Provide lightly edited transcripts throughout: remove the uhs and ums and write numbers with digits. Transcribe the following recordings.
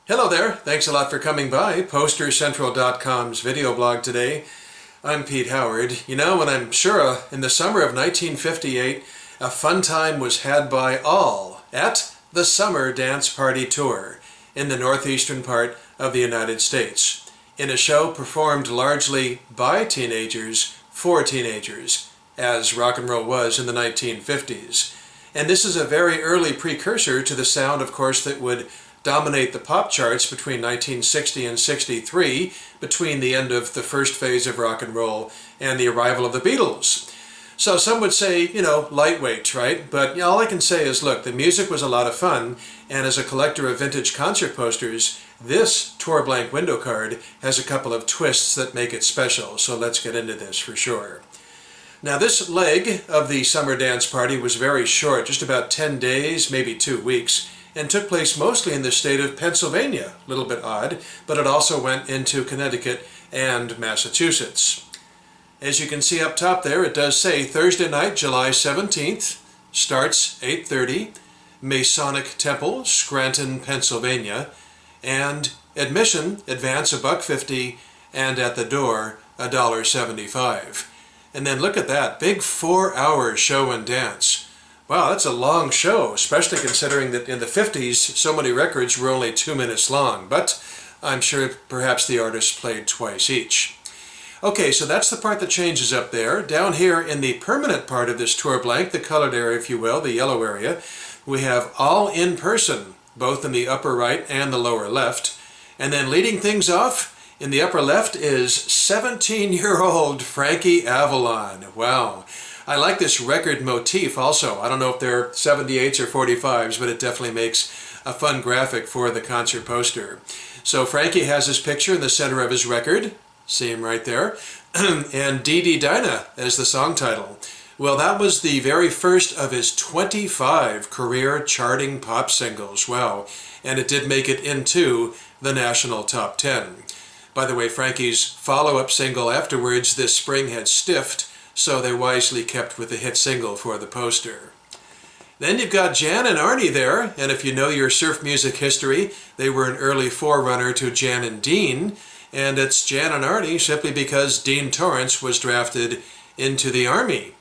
Hello there, thanks a lot for coming by PosterCentral.com's video blog today. I'm Pete Howard. You know, and I'm sure in the summer of 1958, a fun time was had by all at the Summer Dance Party Tour in the northeastern part of the United States, in a show performed largely by teenagers for teenagers, as rock and roll was in the 1950s. And this is a very early precursor to the sound, of course, that would dominate the pop charts between 1960 and 63, between the end of the first phase of rock and roll and the arrival of the Beatles. So some would say, you know, lightweight, right? But all I can say is, look, the music was a lot of fun, and as a collector of vintage concert posters, this tour blank window card has a couple of twists that make it special, so let's get into this for sure. Now, this leg of the Summer Dance Party was very short, just about 10 days, maybe 2 weeks, and took place mostly in the state of Pennsylvania. A little bit odd, but it also went into Connecticut and Massachusetts. As you can see up top there, it does say Thursday night, July 17th, starts 8:30, Masonic Temple, Scranton, Pennsylvania, and admission, advance $1.50, and at the door, $1.75. And then look at that, big 4-hour show and dance. Wow, that's a long show, especially considering that in the 50s, so many records were only 2 minutes long, but I'm sure perhaps the artists played twice each. Okay, so that's the part that changes up there. Down here in the permanent part of this tour blank, the colored area, if you will, the yellow area, we have all in person, both in the upper right and the lower left. And then leading things off, in the upper left is 17-year-old Frankie Avalon. Wow. I like this record motif also. I don't know if they're 78s or 45s, but it definitely makes a fun graphic for the concert poster. So Frankie has his picture in the center of his record. See him right there. And Dee Dee Dinah as the song title. Well, that was the very first of his 25 career charting pop singles. Wow. And it did make it into the national top 10. By the way, Frankie's follow-up single afterwards this spring had Stiffed, so they wisely kept with the hit single for the poster. Then you've got Jan and Arnie there, and if you know your surf music history, they were an early forerunner to Jan and Dean, and it's Jan and Arnie simply because Dean Torrance was drafted into the Army.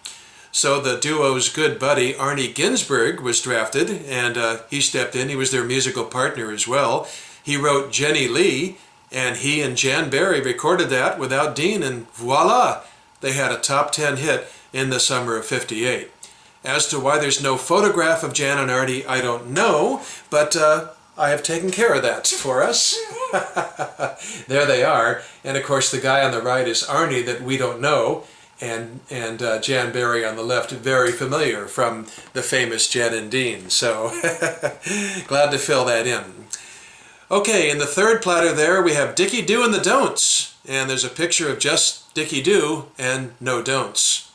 So the duo's good buddy, Arnie Ginsberg, was drafted, and he stepped in. He was their musical partner as well. He wrote Jenny Lee, and he and Jan Berry recorded that without Dean, and voila! They had a top 10 hit in the summer of '58. As to why there's no photograph of Jan and Arnie, I don't know, but I have taken care of that for us. There they are, and of course the guy on the right is Arnie that we don't know, and Jan Berry on the left, very familiar from the famous Jan and Dean, so glad to fill that in. Okay, in the third platter there we have Dickie Doo The Don'ts, and there's a picture of just Dickie Doo and no don'ts.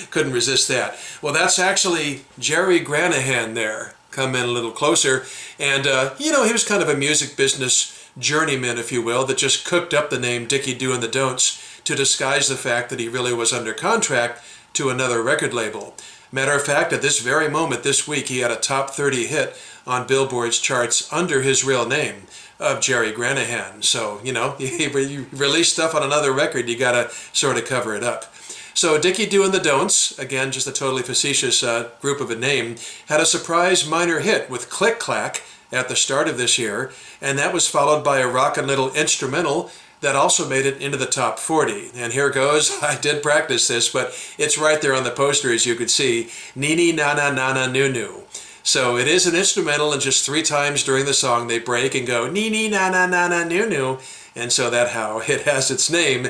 Couldn't resist that. Well, that's actually Jerry Granahan there. Come in a little closer, and you know, he was kind of a music business journeyman, if you will, that just cooked up the name Dickie Doo The Don'ts to disguise the fact that he really was under contract to another record label. Matter of fact, at this very moment this week, he had a top 30 hit on Billboard's charts under his real name of Jerry Granahan. So, you know, you release stuff on another record, you gotta sort of cover it up. So Dickie Doo The Don'ts, again, just a totally facetious group of a name, had a surprise minor hit with Click Clack at the start of this year, and that was followed by a rockin' little instrumental that also made it into the top 40. And here goes, I did practice this, but it's right there on the poster as you can see, Nini Nana Nana Nunu. So it is an instrumental, and just 3 times during the song they break and go Nini Nana Nana Nunu, and so that's how it has its name,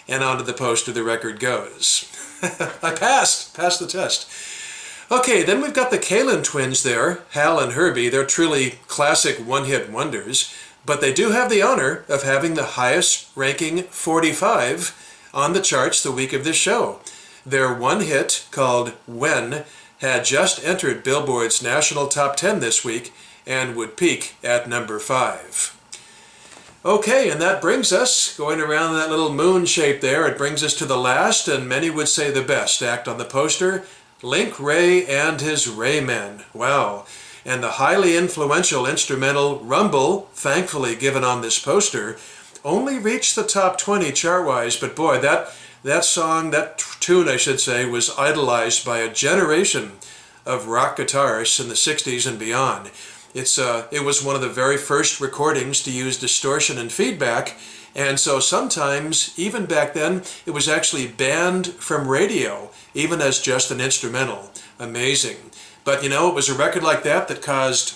and onto the poster the record goes. I passed the test. Okay, then we've got the Kalin twins there, Hal and Herbie. They're truly classic one-hit wonders, but they do have the honor of having the highest ranking 45 on the charts the week of this show. Their one hit, called When, had just entered Billboard's national top 10 this week and would peak at number 5. Okay, and that brings us, going around that little moon shape there, it brings us to the last, and many would say the best act on the poster, Link Wray and his Wraymen. Wow. And the highly influential instrumental Rumble, thankfully given on this poster, only reached the top 20 chart-wise, but boy, that song, that tune I should say, was idolized by a generation of rock guitarists in the 60s and beyond. It was one of the very first recordings to use distortion and feedback, and so sometimes, even back then, it was actually banned from radio, even as just an instrumental. Amazing. But you know, it was a record like that that caused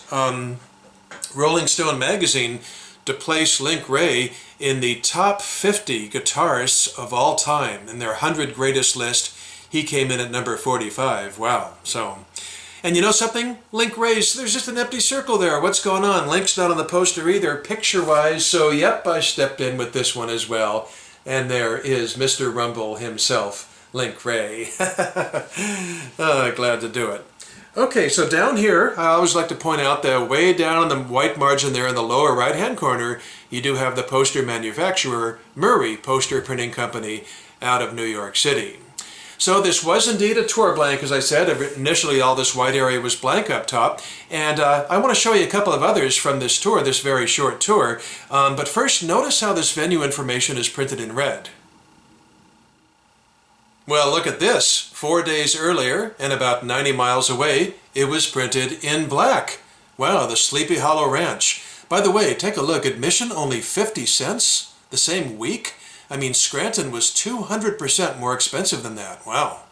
Rolling Stone magazine to place Link Wray in the top 50 guitarists of all time. In their 100 greatest list, he came in at number 45. Wow. So, and you know something? Link Wray's, there's just an empty circle there. What's going on? Link's not on the poster either, picture-wise. So, yep, I stepped in with this one as well. And there is Mr. Rumble himself, Link Wray. Glad to do it. Okay, so down here, I always like to point out that way down in the white margin there in the lower right-hand corner, you do have the poster manufacturer, Murray Poster Printing Company, out of New York City. So this was indeed a tour blank, as I said. Initially, all this white area was blank up top. And I want to show you a couple of others from this tour, this very short tour. But first, notice how this venue information is printed in red. Well, look at this. 4 days earlier, and about 90 miles away, it was printed in black. Wow, the Sleepy Hollow Ranch. By the way, take a look. Admission only 50 cents the same week? I mean, Scranton was 200% more expensive than that. Wow.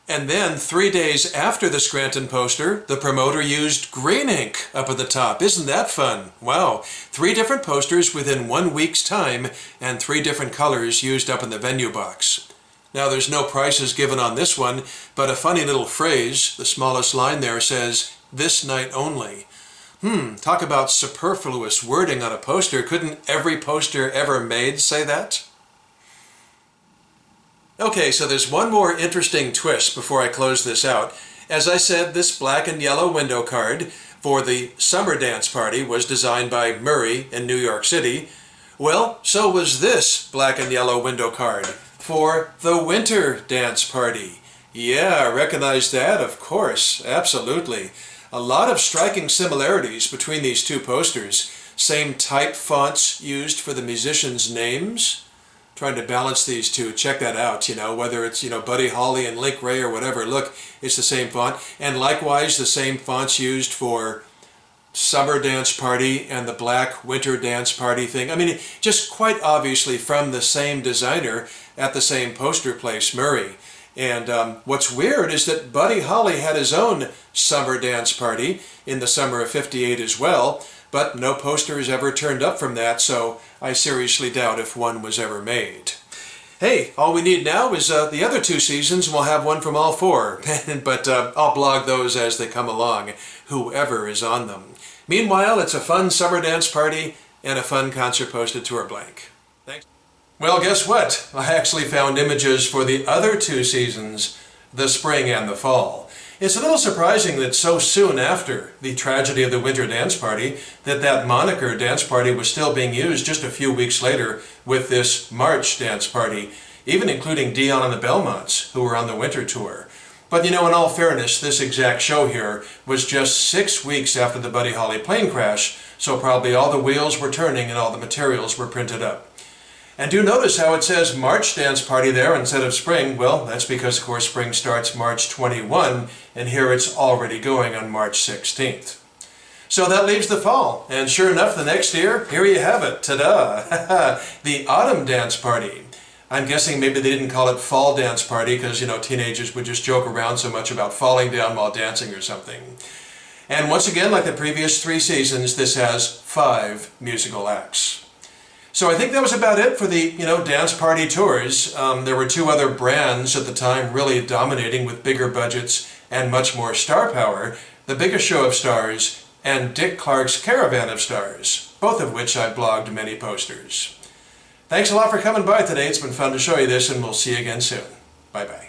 And then 3 days after the Scranton poster, the promoter used green ink up at the top. Isn't that fun? Wow. 3 different posters within 1 week's time and 3 different colors used up in the venue box. Now there's no prices given on this one, but a funny little phrase, the smallest line there says, "This night only." Talk about superfluous wording on a poster. Couldn't every poster ever made say that? Okay, so there's one more interesting twist before I close this out. As I said, this black and yellow window card for the summer dance party was designed by Murray in New York City. Well, so was this black and yellow window card for the winter dance party. Yeah, recognize that? Of course, absolutely. A lot of striking similarities between these two posters. Same type fonts used for the musicians' names. Trying to balance these two, check that out, whether it's, Buddy Holly and Link Wray or whatever, look, it's the same font. And likewise, the same fonts used for summer dance party and the black winter dance party thing. I mean, just quite obviously from the same designer at the same poster place, Murray. And what's weird is that Buddy Holly had his own summer dance party in the summer of '58 as well, but no posters ever turned up from that, so I seriously doubt if one was ever made. Hey, all we need now is the other 2 seasons, and we'll have one from all 4. But I'll blog those as they come along, whoever is on them. Meanwhile, it's a fun summer dance party and a fun concert poster tour blank. Thanks. Well, guess what? I actually found images for the other 2 seasons, the spring and the fall. It's a little surprising that so soon after the tragedy of the winter dance party, that moniker dance party was still being used just a few weeks later with this March dance party, even including Dion and the Belmonts, who were on the winter tour. But in all fairness, this exact show here was just 6 weeks after the Buddy Holly plane crash, so probably all the wheels were turning and all the materials were printed up. And do notice how it says March dance party there instead of spring. Well, that's because, of course, spring starts March 21, and here it's already going on March 16th. So that leaves the fall, and sure enough, the next year, here you have it, ta-da! The autumn dance party. I'm guessing maybe they didn't call it fall dance party because, teenagers would just joke around so much about falling down while dancing or something. And once again, like the previous 3 seasons, this has 5 musical acts. So I think that was about it for the, dance party tours. There were 2 other brands at the time really dominating with bigger budgets and much more star power. The Biggest Show of Stars and Dick Clark's Caravan of Stars, both of which I blogged many posters. Thanks a lot for coming by today. It's been fun to show you this, and we'll see you again soon. Bye-bye.